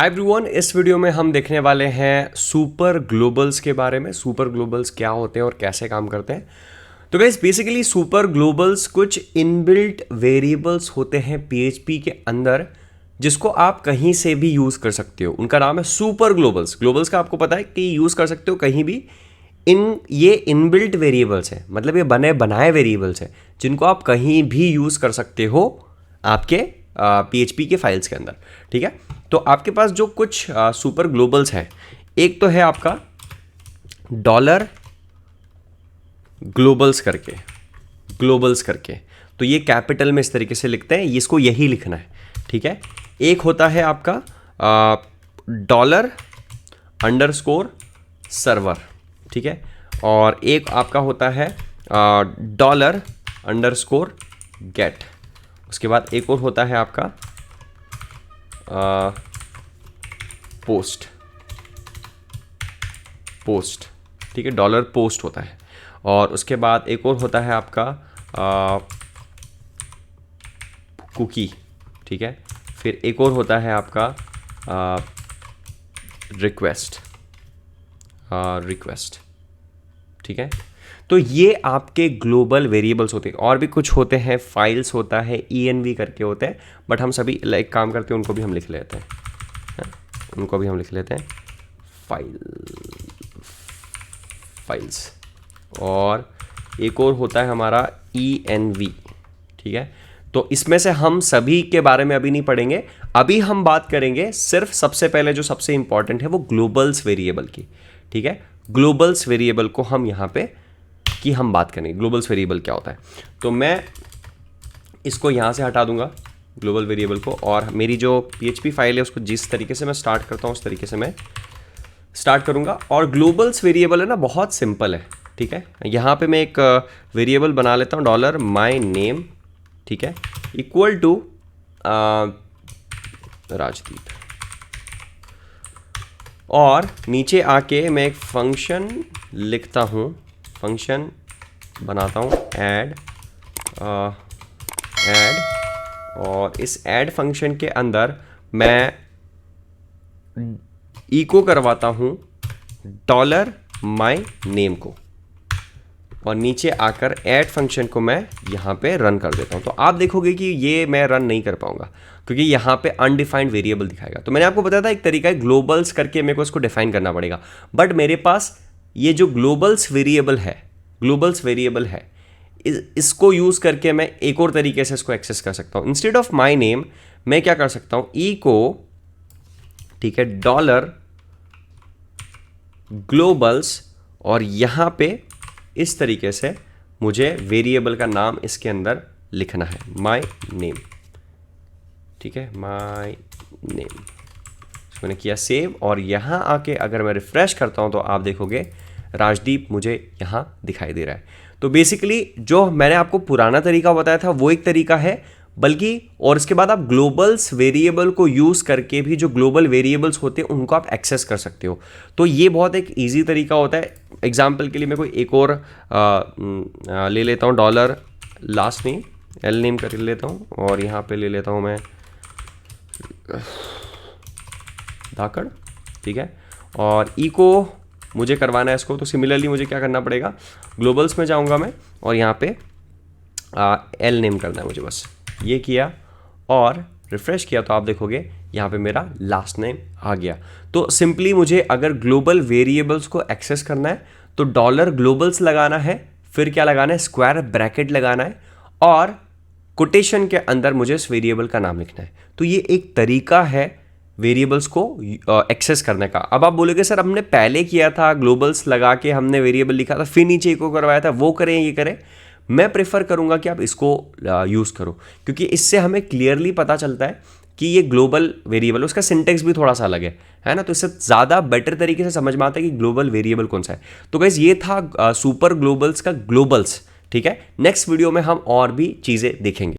Hi everyone, इस video में हम देखने वाले हैं सुपर ग्लोबल्स के बारे में। सुपर ग्लोबल्स क्या होते हैं और कैसे काम करते हैं। तो गाइस बेसिकली सुपर ग्लोबल्स कुछ इनबिल्ट वेरिएबल्स होते हैं पीएचपी के अंदर, जिसको आप कहीं से भी यूज़ कर सकते हो। उनका नाम है सुपर ग्लोबल्स। ग्लोबल्स का आपको पता है कि यूज़ कर सकते हो कहीं भी। ये इनबिल्ट वेरिएबल्स हैं, मतलब ये बने बनाए वेरिएबल्स हैं जिनको आप कहीं भी यूज़ कर सकते हो आपके पीएचपी के फाइल्स के अंदर। ठीक है, तो आपके पास जो कुछ सुपर ग्लोबल्स हैं, एक तो है आपका डॉलर ग्लोबल्स करके। तो ये कैपिटल में इस तरीके से लिखते हैं, इसको यही लिखना है। ठीक है, एक होता है आपका डॉलर अंडरस्कोर सर्वर। ठीक है, और एक आपका होता है डॉलर अंडरस्कोर गेट। उसके बाद एक और होता है आपका पोस्ट। ठीक है, डॉलर पोस्ट होता है। और उसके बाद एक और होता है आपका कुकी। ठीक है, फिर एक और होता है आपका रिक्वेस्ट। ठीक है, तो ये आपके ग्लोबल वेरिएबल्स होते हैं। और भी कुछ होते हैं, फाइल्स होता है, env करके होते हैं, बट हम सभी लाइक काम करते हैं, उनको भी हम लिख लेते हैं। उनको भी हम लिख लेते हैं फाइल्स। और एक और होता है हमारा env। ठीक है, तो इसमें से हम सभी के बारे में अभी नहीं पढ़ेंगे। अभी हम बात करेंगे सिर्फ सबसे पहले जो सबसे इंपॉर्टेंट है वो ग्लोबल्स वेरिएबल की। ठीक है, ग्लोबल्स वेरिएबल को हम यहाँ पे की हम बात करेंगे। ग्लोबल्स वेरिएबल क्या होता है, तो मैं इसको यहाँ से हटा दूंगा ग्लोबल वेरिएबल को, और मेरी जो पीएचपी फाइल है उसको जिस तरीके से मैं स्टार्ट करता हूँ उस तरीके से मैं स्टार्ट करूँगा। और ग्लोबल्स वेरिएबल है ना, बहुत सिंपल है। ठीक है, यहाँ पे मैं एक वेरिएबल बना लेता हूँ, डॉलर माई नेम। ठीक है, इक्वल टू राजदीप। और नीचे आके मैं एक फंक्शन लिखता हूँ, फंक्शन बनाता हूँ ऐड। और इस ऐड फंक्शन के अंदर मैं इको करवाता हूँ डॉलर माई नेम को, और नीचे आकर ऐड फंक्शन को मैं यहाँ पे रन कर देता हूँ। तो आप देखोगे कि ये मैं रन नहीं कर पाऊंगा क्योंकि यहाँ पे अनडिफाइंड वेरिएबल दिखाएगा। तो मैंने आपको बताया था एक तरीका है ग्लोबल्स करके मेरे को इसको डिफाइन करना पड़ेगा, बट मेरे पास ये जो ग्लोबल्स वेरिएबल है इसको यूज़ करके मैं एक और तरीके से इसको एक्सेस कर सकता हूँ। इंस्टेड ऑफ माई नेम मैं क्या कर सकता हूँ, इको, ठीक है, डॉलर ग्लोबल्स, और यहाँ पे इस तरीके से मुझे वेरिएबल का नाम इसके अंदर लिखना है, माई नेम। ठीक है, माई नेम मैंने किया सेव, और यहाँ आके अगर मैं रिफ्रेश करता हूँ तो आप देखोगे राजदीप मुझे यहाँ दिखाई दे रहा है। तो बेसिकली जो मैंने आपको पुराना तरीका बताया था वो एक तरीका है, बल्कि और इसके बाद आप ग्लोबल्स वेरिएबल को यूज़ करके भी जो ग्लोबल वेरिएबल्स होते हैं उनको आप एक्सेस कर सकते हो। तो ये बहुत एक इजी तरीका होता है। एग्जाम्पल के लिए मैं कोई एक और ले लेता हूँ, dollar last name L name कर लेता हूँ, और यहाँ पे ले लेता हूँ मैं धाकड़। ठीक है, और इको मुझे करवाना है इसको, तो सिमिलरली मुझे क्या करना पड़ेगा, ग्लोबल्स में जाऊँगा मैं, और यहाँ पे एल नेम करना है मुझे, बस ये किया और रिफ्रेश किया तो आप देखोगे यहाँ पे मेरा लास्ट नेम आ गया। तो सिंपली मुझे अगर ग्लोबल वेरिएबल्स को एक्सेस करना है तो डॉलर ग्लोबल्स लगाना है, फिर क्या लगाना है, स्क्वायर ब्रैकेट लगाना है, और कोटेशन के अंदर मुझे इस वेरिएबल का नाम लिखना है। तो ये एक तरीका है वेरिएबल्स को एक्सेस करने का। अब आप बोलोगे सर हमने पहले किया था, ग्लोबल्स लगा के हमने वेरिएबल लिखा था, फिर नीचे इको करवाया था, वो करें ये करें। मैं प्रेफर करूंगा कि आप इसको यूज़ करो, क्योंकि इससे हमें क्लियरली पता चलता है कि ये ग्लोबल वेरिएबल, उसका सिंटेक्स भी थोड़ा सा अलग है ना, तो इससे ज़्यादा बेटर तरीके से समझ में आता है कि ग्लोबल वेरिएबल कौन सा है। तो गाइस ये था सुपर ग्लोबल्स का ग्लोबल्स। ठीक है, नेक्स्ट वीडियो में हम और भी चीज़ें देखेंगे।